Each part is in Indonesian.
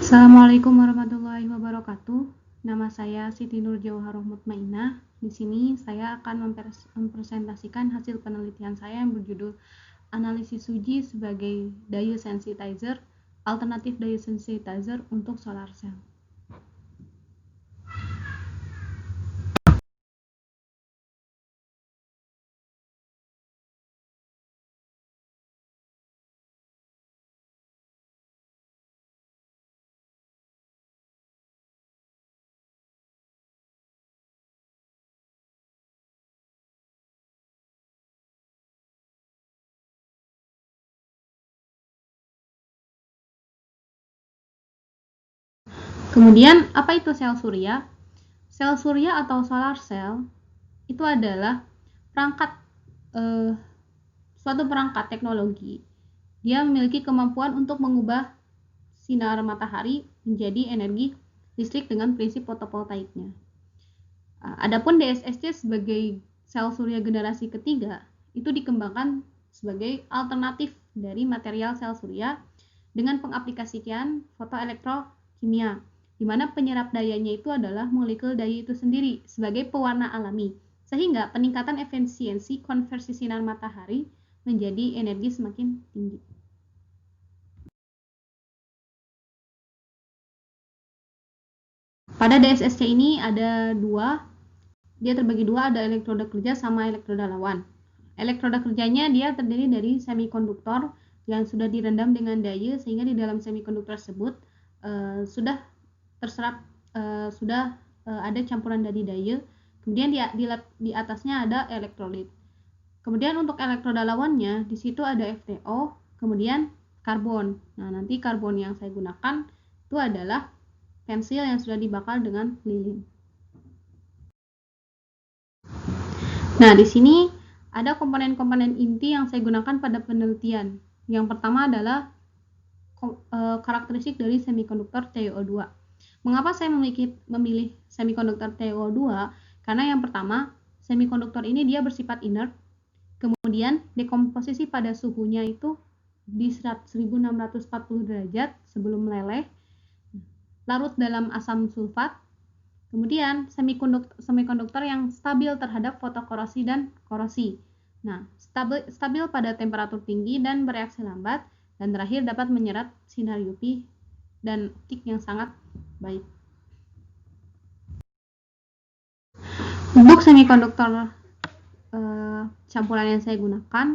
Assalamualaikum warahmatullahi wabarakatuh. Nama saya Siti Nur Jauharoh Mutmainah. Di sini saya akan mempresentasikan hasil penelitian saya yang berjudul Analisis uji sebagai daya sensitizer, alternatif daya sensitizer untuk solar cell. Kemudian, apa itu sel surya? Sel surya atau solar cell itu adalah suatu perangkat teknologi. Dia memiliki kemampuan untuk mengubah sinar matahari menjadi energi listrik dengan prinsip fotovoltaiknya. Adapun DSSC sebagai sel surya generasi ketiga itu dikembangkan sebagai alternatif dari material sel surya dengan pengaplikasian fotoelektrokimia, di mana penyerap dayanya itu adalah molekul daya itu sendiri sebagai pewarna alami, sehingga peningkatan efisiensi konversi sinar matahari menjadi energi semakin tinggi. Pada DSSC ini ada dia terbagi dua, ada elektroda kerja sama elektroda lawan. Elektroda kerjanya dia terdiri dari semikonduktor yang sudah direndam dengan daya sehingga di dalam semikonduktor tersebut sudah terserap ada campuran dari daya. Kemudian di atasnya ada elektrolit. Kemudian untuk elektroda lawannya di situ ada FTO, kemudian karbon. Nah, nanti karbon yang saya gunakan itu adalah pensil yang sudah dibakar dengan lilin. Nah, di sini ada komponen-komponen inti yang saya gunakan pada penelitian. Yang pertama adalah karakteristik dari semikonduktor TiO2. Mengapa saya memilih semikonduktor TiO2? Karena yang pertama, semikonduktor ini dia bersifat inert. Kemudian dekomposisi pada suhunya itu di 1640 derajat sebelum meleleh, larut dalam asam sulfat. Kemudian semikonduktor yang stabil terhadap fotokorosi dan korosi. Nah, stabil pada temperatur tinggi dan bereaksi lambat, dan terakhir dapat menyerap sinar UV dan optik yang sangat baik. Untuk semikonduktor campuran yang saya gunakan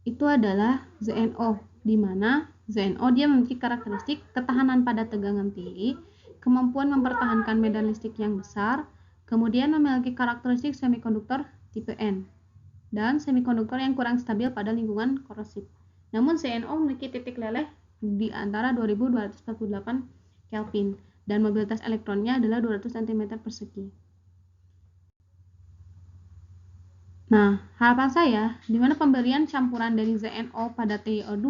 itu adalah ZNO, di mana ZNO dia memiliki karakteristik ketahanan pada tegangan tinggi, kemampuan mempertahankan medan listrik yang besar, kemudian memiliki karakteristik semikonduktor tipe N, dan semikonduktor yang kurang stabil pada lingkungan korosif. Namun ZNO memiliki titik leleh di antara 2248 Kelvin dan mobilitas elektronnya adalah 200 cm persegi. Nah, harapan saya, di mana pemberian campuran dari ZNO pada TiO2,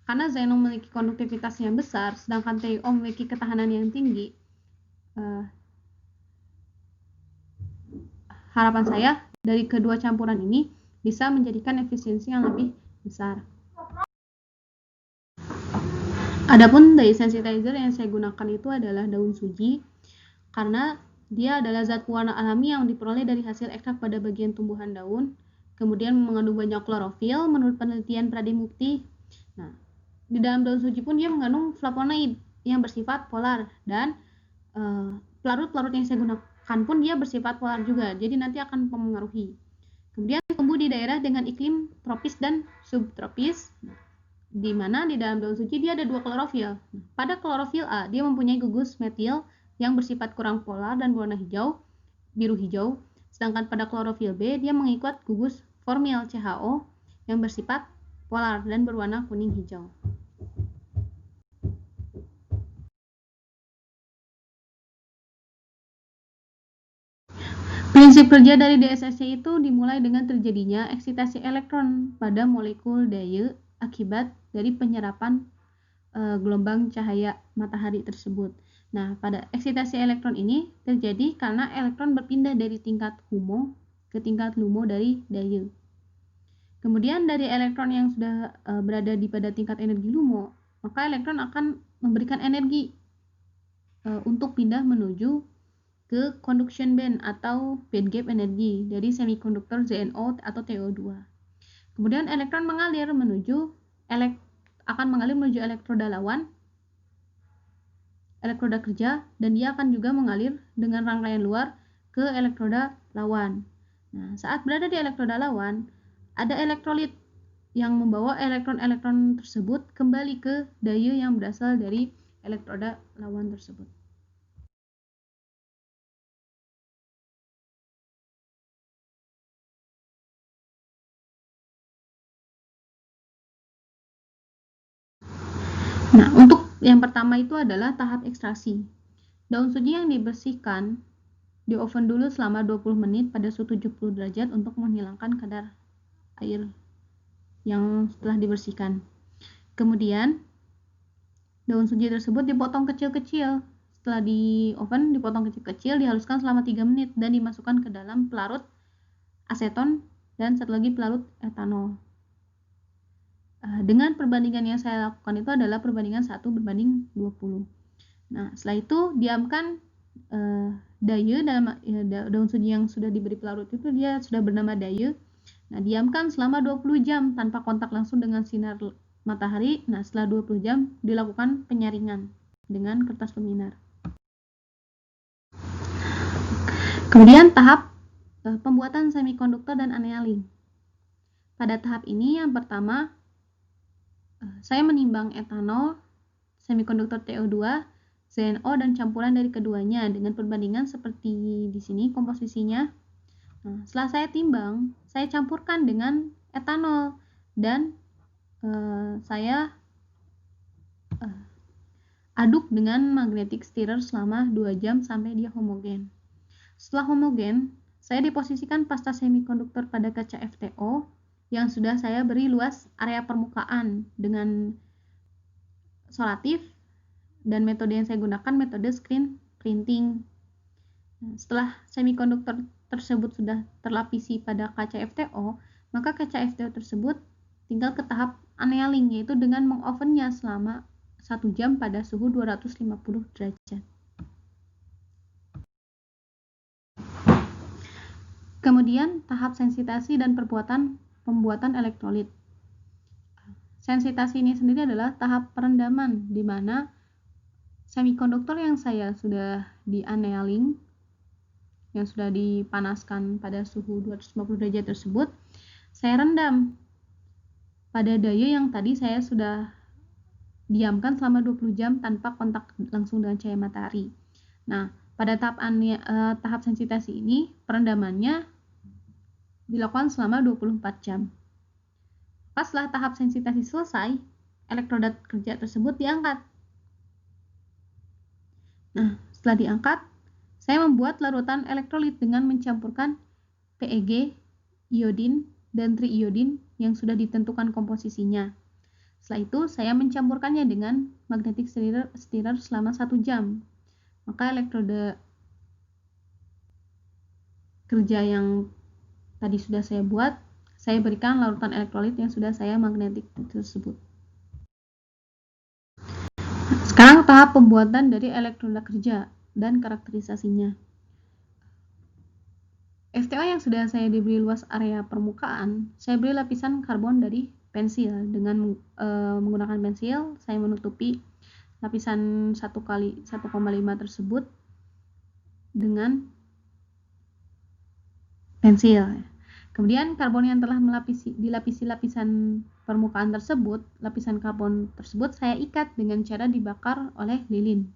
karena ZNO memiliki konduktivitas yang besar, sedangkan TiO memiliki ketahanan yang tinggi, harapan saya dari kedua campuran ini bisa menjadikan efisiensi yang lebih besar. Adapun daya sensitizer yang saya gunakan itu adalah daun suji, karena dia adalah zat pewarna alami yang diperoleh dari hasil ekstrak pada bagian tumbuhan daun, kemudian mengandung banyak klorofil menurut penelitian Pradimukti. Nah, di dalam daun suji pun dia mengandung flavonoid yang bersifat polar, dan pelarut-pelarut yang saya gunakan pun dia bersifat polar juga, jadi nanti akan mempengaruhi. Kemudian tumbuh di daerah dengan iklim tropis dan subtropis, di mana di dalam daun suji dia ada dua klorofil. Pada klorofil A, dia mempunyai gugus metil yang bersifat kurang polar dan berwarna biru hijau, sedangkan pada klorofil B, dia mengikat gugus formil CHO yang bersifat polar dan berwarna kuning hijau. Prinsip kerja dari DSSC itu dimulai dengan terjadinya eksitasi elektron pada molekul daya akibat dari penyerapan gelombang cahaya matahari tersebut. Nah, pada eksitasi elektron ini terjadi karena elektron berpindah dari tingkat HUMO ke tingkat LUMO dari daya. Kemudian dari elektron yang sudah berada pada tingkat energi LUMO, maka elektron akan memberikan energi untuk pindah menuju ke conduction band atau band gap energi dari semikonduktor ZnO atau TO2. Kemudian elektron akan mengalir menuju elektroda lawan, elektroda kerja, dan dia akan juga mengalir dengan rangkaian luar ke elektroda lawan. Nah, saat berada di elektroda lawan, ada elektrolit yang membawa elektron-elektron tersebut kembali ke daya yang berasal dari elektroda lawan tersebut. Nah, untuk yang pertama itu adalah tahap ekstraksi. Daun suji yang dibersihkan di oven dulu selama 20 menit pada suhu 70 derajat untuk menghilangkan kadar air yang setelah dibersihkan. Kemudian, daun suji tersebut dipotong kecil-kecil. Setelah di oven, dipotong kecil-kecil, dihaluskan selama 3 menit dan dimasukkan ke dalam pelarut aseton dan satu lagi pelarut etanol. Dengan perbandingan yang saya lakukan itu adalah perbandingan 1:20. Nah, setelah itu diamkan daun suji yang sudah diberi pelarut itu dia sudah bernama daya. Nah, diamkan selama 20 jam tanpa kontak langsung dengan sinar matahari. Nah, setelah 20 jam dilakukan penyaringan dengan kertas luminar. Kemudian tahap pembuatan semikonduktor dan annealing. Pada tahap ini yang pertama saya menimbang etanol, semikonduktor TO2, ZnO dan campuran dari keduanya dengan perbandingan seperti di sini komposisinya. Nah, setelah saya timbang, saya campurkan dengan etanol dan saya aduk dengan magnetic stirrer selama 2 jam sampai dia homogen. Setelah homogen, saya diposisikan pasta semikonduktor pada kaca FTO yang sudah saya beri luas area permukaan dengan solatif, dan metode yang saya gunakan metode screen printing. Setelah semikonduktor tersebut sudah terlapisi pada kaca FTO, maka kaca FTO tersebut tinggal ke tahap annealing, yaitu dengan mengovennya selama 1 jam pada suhu 250 derajat. Kemudian tahap sensitasi dan pembuatan elektrolit. Sensitasi ini sendiri adalah tahap perendaman di mana semikonduktor yang saya sudah di-annealing, yang sudah dipanaskan pada suhu 250 derajat tersebut, saya rendam pada daya yang tadi saya sudah diamkan selama 20 jam tanpa kontak langsung dengan cahaya matahari. Nah, pada tahap sensitasi ini, perendamannya dilakukan selama 24 jam. Pas setelah tahap sensitasi selesai, elektroda kerja tersebut diangkat. Nah, setelah diangkat, saya membuat larutan elektrolit dengan mencampurkan PEG, iodin, dan triiodin yang sudah ditentukan komposisinya. Setelah itu, saya mencampurkannya dengan magnetic stirrer selama 1 jam. Maka elektroda kerja yang tadi sudah saya buat, saya berikan larutan elektrolit yang sudah saya magnetik tersebut. Sekarang tahap pembuatan dari elektroda kerja dan karakterisasinya. FTO yang sudah saya diberi luas area permukaan, saya beri lapisan karbon dari pensil. Dengan menggunakan pensil, saya menutupi lapisan 1,5 tersebut dengan pensil. Kemudian karbon yang telah dilapisi lapisan permukaan tersebut, lapisan karbon tersebut saya ikat dengan cara dibakar oleh lilin.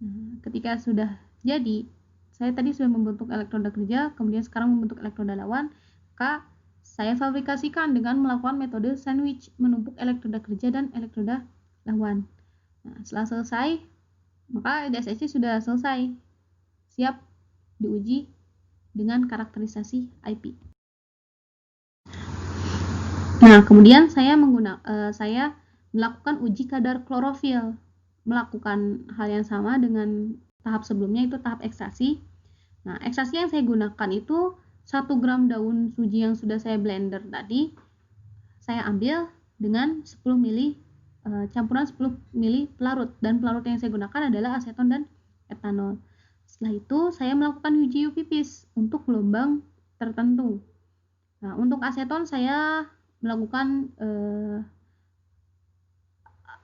Nah, ketika sudah jadi, saya tadi sudah membentuk elektroda kerja, kemudian sekarang membentuk elektroda lawan, maka saya fabrikasikan dengan melakukan metode sandwich, menumpuk elektroda kerja dan elektroda lawan. Nah, setelah selesai, maka DSSC sudah selesai, siap diuji dengan karakterisasi IP. Nah, kemudian saya melakukan uji kadar klorofil, melakukan hal yang sama dengan tahap sebelumnya, itu tahap ekstraksi. Nah, ekstraksi yang saya gunakan itu 1 gram daun suji yang sudah saya blender tadi, saya ambil dengan 10 ml campuran 10 ml pelarut, dan pelarut yang saya gunakan adalah aseton dan etanol. Setelah itu saya melakukan uji pipis untuk gelombang tertentu. Nah, untuk aseton saya melakukan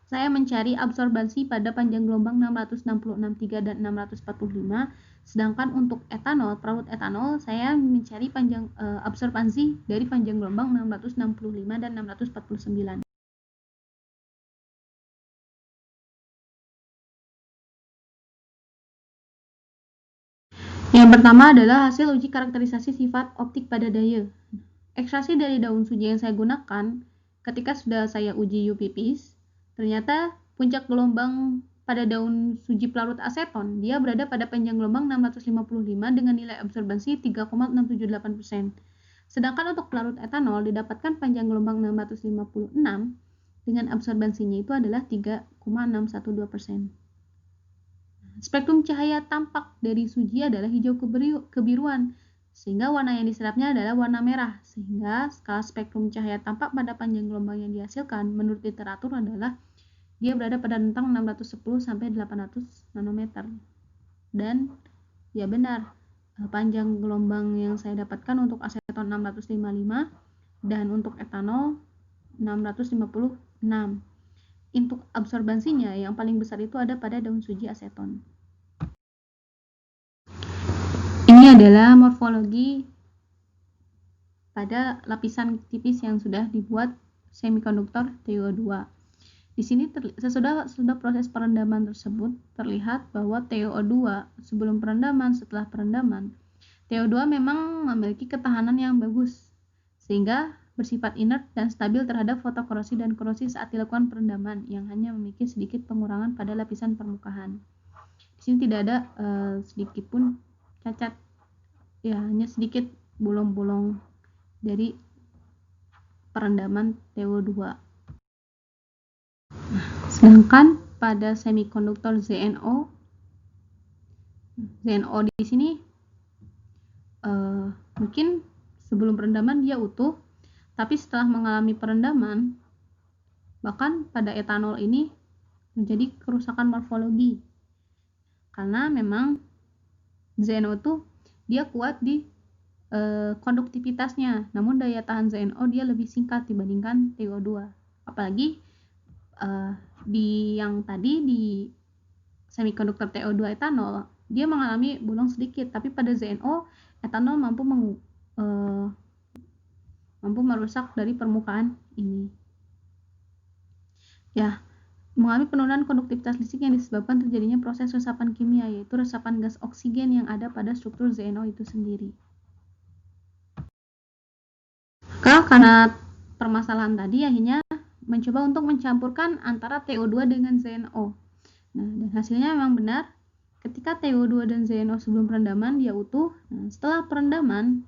saya mencari absorbansi pada panjang gelombang 666,3 dan 645. Sedangkan untuk etanol, pelarut etanol, saya mencari panjang absorbansi dari panjang gelombang 665 dan 649. Yang pertama adalah hasil uji karakterisasi sifat optik pada daya. Ekstraksi dari daun suji yang saya gunakan ketika sudah saya uji UPPs, ternyata puncak gelombang pada daun suji pelarut aseton dia berada pada panjang gelombang 655 dengan nilai absorbansi 3,678%. Sedangkan untuk pelarut etanol didapatkan panjang gelombang 656 dengan absorbansinya itu adalah 3,612%. Spektrum cahaya tampak dari suji adalah hijau kebiruan, sehingga warna yang diserapnya adalah warna merah, sehingga skala spektrum cahaya tampak pada panjang gelombang yang dihasilkan menurut literatur adalah dia berada pada rentang 610 sampai 800 nanometer. Dan ya benar, panjang gelombang yang saya dapatkan untuk aseton 655 dan untuk etanol 656. Untuk absorbansinya yang paling besar itu ada pada daun suji aseton. Ini adalah morfologi pada lapisan tipis yang sudah dibuat semikonduktor TiO2. Di sini sesudah proses perendaman tersebut terlihat bahwa TiO2 sebelum perendaman, setelah perendaman, TiO2 memang memiliki ketahanan yang bagus sehingga bersifat inert dan stabil terhadap fotokorosi dan korosi saat dilakukan perendaman yang hanya memiliki sedikit pengurangan pada lapisan permukaan. Di sini tidak ada sedikit pun cacat, ya hanya sedikit bolong-bolong dari perendaman TiO2. Sedangkan pada semikonduktor ZNO di sini mungkin sebelum perendaman dia utuh, tapi setelah mengalami perendaman, bahkan pada etanol ini menjadi kerusakan morfologi, karena memang ZNO itu dia kuat di konduktivitasnya, namun daya tahan ZNO dia lebih singkat dibandingkan TiO2. Apalagi di yang tadi di semikonduktor TiO2 etanol dia mengalami bolong sedikit, tapi pada ZNO etanol mampu merusak dari permukaan ini. Ya, mengalami penurunan konduktivitas listrik yang disebabkan terjadinya proses resapan kimia, yaitu resapan gas oksigen yang ada pada struktur ZNO itu sendiri. Karena permasalahan tadi akhirnya mencoba untuk mencampurkan antara TiO2 dengan ZNO. Nah, dan hasilnya memang benar. Ketika TiO2 dan ZNO sebelum perendaman dia utuh. Nah, setelah perendaman,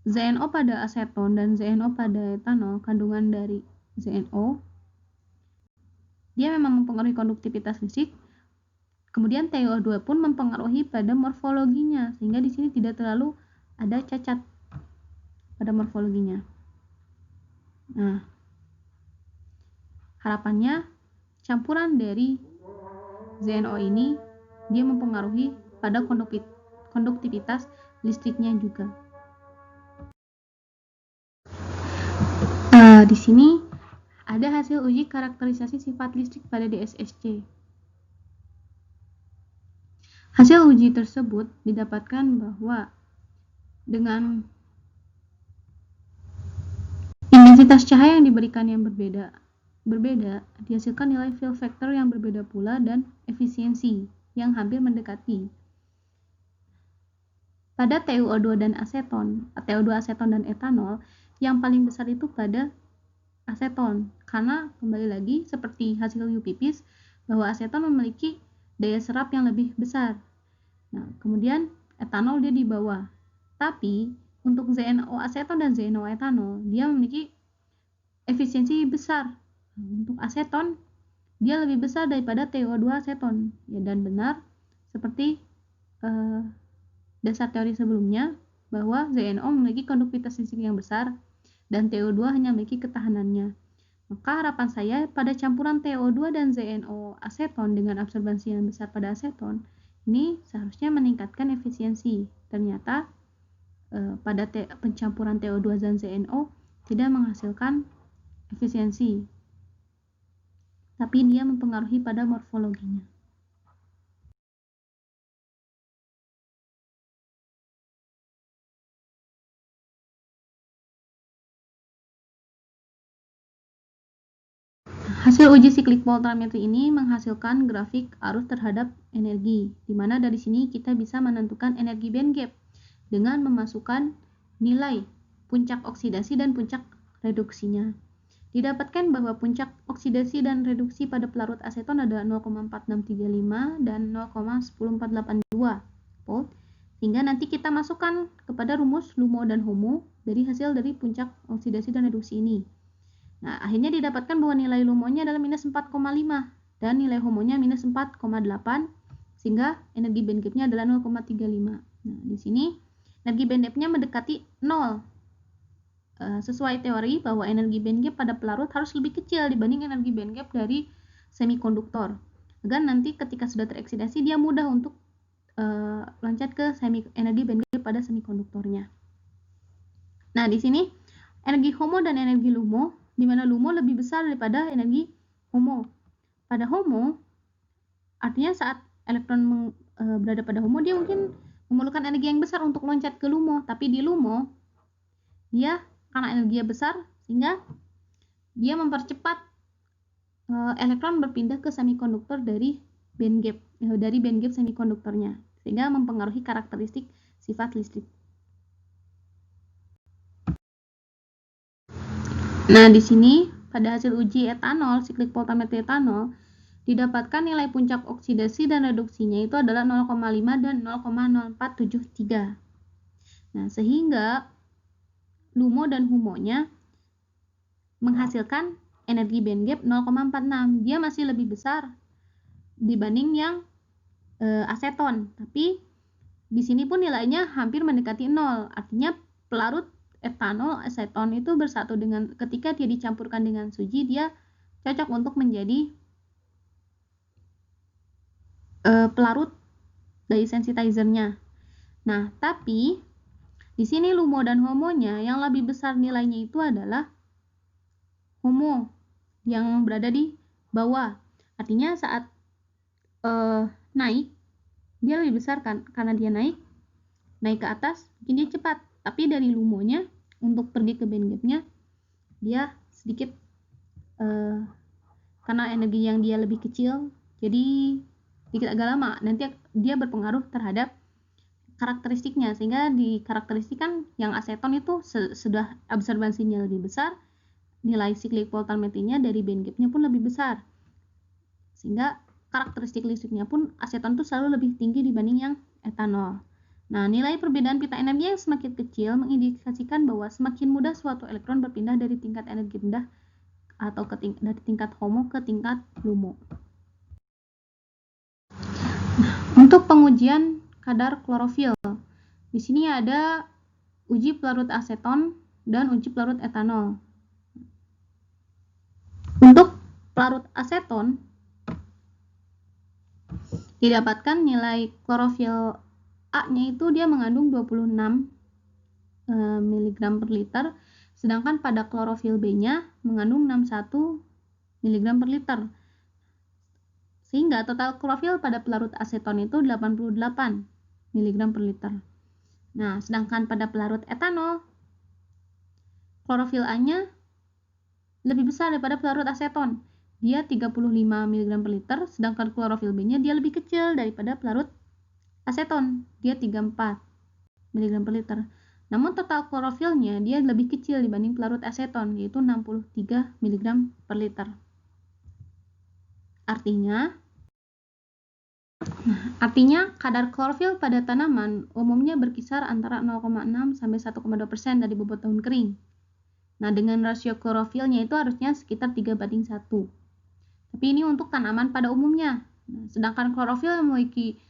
ZNO pada aseton dan ZNO pada etanol, kandungan dari ZNO dia memang mempengaruhi konduktivitas listrik. Kemudian TiO2 pun mempengaruhi pada morfologinya, sehingga di sini tidak terlalu ada cacat pada morfologinya. Nah, harapannya campuran dari ZNO ini dia mempengaruhi pada konduktivitas listriknya juga. Di sini ada hasil uji karakterisasi sifat listrik pada DSSC. Hasil uji tersebut didapatkan bahwa dengan intensitas cahaya yang diberikan yang berbeda dihasilkan nilai fill factor yang berbeda pula dan efisiensi yang hampir mendekati. Pada TiO2 dan aseton, TiO2 aseton dan etanol, yang paling besar itu pada aseton, karena kembali lagi seperti hasil UPPs bahwa aseton memiliki daya serap yang lebih besar. Nah, kemudian etanol dia di bawah. Tapi untuk ZNO aseton dan ZNO etanol dia memiliki efisiensi besar. Untuk aseton dia lebih besar daripada TiO2 aseton. Ya, dan benar seperti dasar teori sebelumnya bahwa ZNO memiliki konduktivitas listrik yang besar dan TiO2 hanya memiliki ketahanannya. Maka harapan saya pada campuran TO2 dan ZNO aseton dengan absorbansi yang besar pada aseton, ini seharusnya meningkatkan efisiensi. Ternyata pada pencampuran TO2 dan ZNO tidak menghasilkan efisiensi, tapi dia mempengaruhi pada morfologinya. Hasil uji siklik voltammetri ini menghasilkan grafik arus terhadap energi, di mana dari sini kita bisa menentukan energi band gap dengan memasukkan nilai puncak oksidasi dan puncak reduksinya. Didapatkan bahwa puncak oksidasi dan reduksi pada pelarut aseton adalah 0,4635 dan 0,10482 volt, sehingga nanti kita masukkan kepada rumus LUMO dan HOMO dari hasil dari puncak oksidasi dan reduksi ini. Nah, akhirnya didapatkan bahwa nilai LUMO-nya adalah minus 4,5 dan nilai HOMO-nya minus 4,8, sehingga energi band gap-nya adalah 0,35. Nah, di sini energi band gap-nya mendekati 0. Sesuai teori bahwa energi band gap pada pelarut harus lebih kecil dibanding energi band gap dari semikonduktor, agar nanti ketika sudah tereksidasi dia mudah untuk loncat ke energi band gap pada semikonduktornya. Nah, di sini energi HOMO dan energi LUMO, di mana LUMO lebih besar daripada energi HOMO. Pada HOMO, artinya saat elektron berada pada HOMO, dia mungkin memerlukan energi yang besar untuk loncat ke LUMO, tapi di LUMO, dia karena energinya besar, sehingga dia mempercepat elektron berpindah ke semikonduktor dari band gap semikonduktornya, sehingga mempengaruhi karakteristik sifat listrik. Nah, di sini pada hasil uji etanol, siklik voltammetri etanol, didapatkan nilai puncak oksidasi dan reduksinya itu adalah 0,5 dan 0,0473. Nah, sehingga LUMO dan HOMO-nya menghasilkan energi band gap 0,46. Dia masih lebih besar dibanding yang aseton, tapi di sini pun nilainya hampir mendekati 0. Artinya pelarut etanol aseton itu bersatu dengan, ketika dia dicampurkan dengan suji, dia cocok untuk menjadi pelarut dye sensitizer-nya. Nah, tapi di sini LUMO dan HOMO-nya yang lebih besar nilainya itu adalah HOMO yang berada di bawah. Artinya saat naik dia lebih besar kan, karena dia naik ke atas mungkin dia cepat, tapi dari LUMO-nya untuk pergi ke band gap-nya dia sedikit karena energi yang dia lebih kecil, jadi sedikit agak lama. Nanti dia berpengaruh terhadap karakteristiknya, sehingga di karakteristik kan yang aseton itu sudah absorbansinya lebih besar, nilai siklik voltammetrinya dari band gap-nya pun lebih besar, sehingga karakteristik listriknya pun aseton itu selalu lebih tinggi dibanding yang etanol. Nah, nilai perbedaan pita energi yang semakin kecil mengindikasikan bahwa semakin mudah suatu elektron berpindah dari tingkat energi rendah atau dari tingkat HOMO ke tingkat LUMO. Untuk pengujian kadar klorofil, di sini ada uji pelarut aseton dan uji pelarut etanol. Untuk pelarut aseton, didapatkan nilai klorofil A-nya itu dia mengandung 26 mg per liter, sedangkan pada klorofil B-nya mengandung 61 mg per liter. Sehingga total klorofil pada pelarut aseton itu 88 mg per liter. Nah, sedangkan pada pelarut etanol, klorofil A-nya lebih besar daripada pelarut aseton. Dia 35 mg per liter, sedangkan klorofil B-nya dia lebih kecil daripada pelarut aseton. Dia 34 mg per liter. Namun total klorofilnya dia lebih kecil dibanding pelarut aseton, yaitu 63 mg per liter. Artinya kadar klorofil pada tanaman umumnya berkisar antara 0,6 sampai 1,2% dari bobot daun kering. Nah, dengan rasio klorofilnya itu harusnya sekitar 3:1. Tapi ini untuk tanaman pada umumnya. Nah, sedangkan klorofil memiliki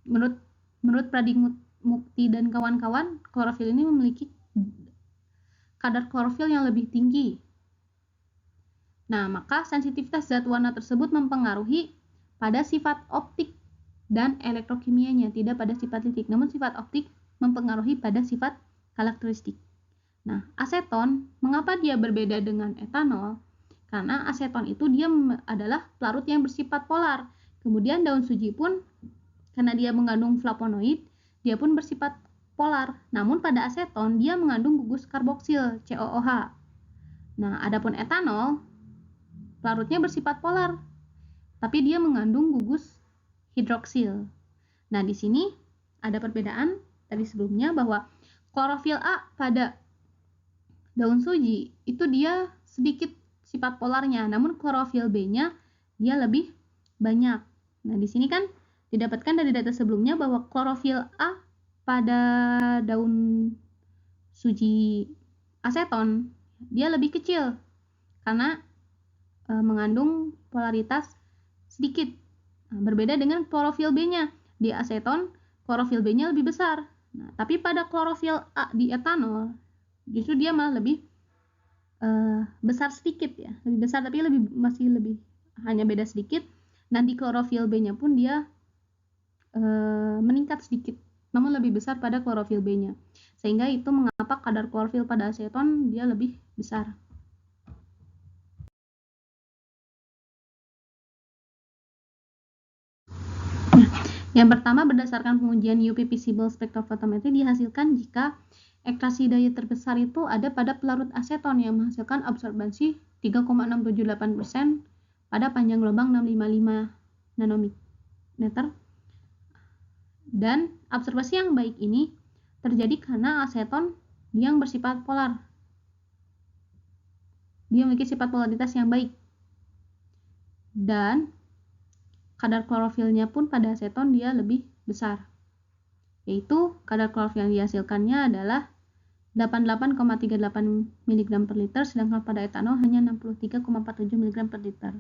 menurut Pradimukti dan kawan-kawan, klorofil ini memiliki kadar klorofil yang lebih tinggi Nah, maka sensitivitas zat warna tersebut mempengaruhi pada sifat optik dan elektrokimianya, tidak pada sifat litik. Namun sifat optik mempengaruhi pada sifat karakteristik. Nah, aseton, mengapa dia berbeda dengan etanol? Karena aseton itu dia adalah pelarut yang bersifat polar. Kemudian daun suji pun, karena dia mengandung flavonoid, dia pun bersifat polar. Namun pada aseton, dia mengandung gugus karboksil, COOH. Nah, adapun etanol, pelarutnya bersifat polar, tapi dia mengandung gugus hidroksil. Nah, di sini ada perbedaan tadi sebelumnya bahwa klorofil A pada daun suji itu dia sedikit sifat polarnya, namun klorofil B-nya dia lebih banyak. Nah, di sini kan didapatkan dari data sebelumnya bahwa klorofil A pada daun suji aseton dia lebih kecil karena mengandung polaritas sedikit. Nah, berbeda dengan klorofil B-nya. Di aseton, klorofil B-nya lebih besar. Nah, tapi pada klorofil A di etanol, justru dia malah lebih besar sedikit ya. Lebih besar tapi masih lebih hanya beda sedikit. Dan di klorofil B-nya pun dia meningkat sedikit, namun lebih besar pada klorofil B-nya. Sehingga itu mengapa kadar klorofil pada aseton dia lebih besar. Yang pertama, berdasarkan pengujian UV visible spectrophotometry dihasilkan jika ekstraksi daya terbesar itu ada pada pelarut aseton yang menghasilkan absorbansi 3,678% pada panjang gelombang 655 nanometer. Dan absorbasi yang baik ini terjadi karena aseton yang bersifat polar. Dia memiliki sifat polaritas yang baik. Dan kadar klorofilnya pun pada aseton dia lebih besar, yaitu kadar klorofil yang dihasilkannya adalah 88,38 mg per liter, sedangkan pada etanol hanya 63,47 mg per liter.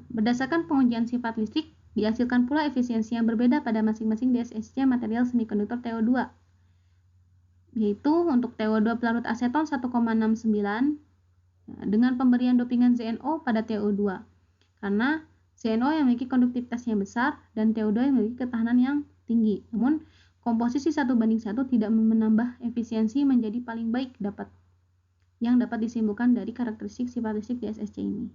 Berdasarkan pengujian sifat listrik, dihasilkan pula efisiensi yang berbeda pada masing-masing DSSC material semikonduktor TO2, yaitu untuk TO2 pelarut aseton 1,69 dengan pemberian dopingan ZNO pada TO2, karena ZNO yang memiliki konduktivitas yang besar dan TO2 yang memiliki ketahanan yang tinggi. Namun, komposisi 1:1 tidak menambah efisiensi menjadi paling baik yang dapat disimpulkan dari karakteristik sifat listrik DSSC ini.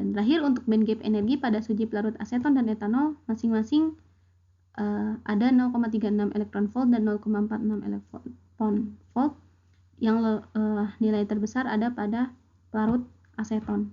Dan terakhir, untuk band gap energi pada suji pelarut aseton dan etanol masing-masing ada 0,36 elektron volt dan 0,46 elektron volt, yang nilai terbesar ada pada pelarut aseton.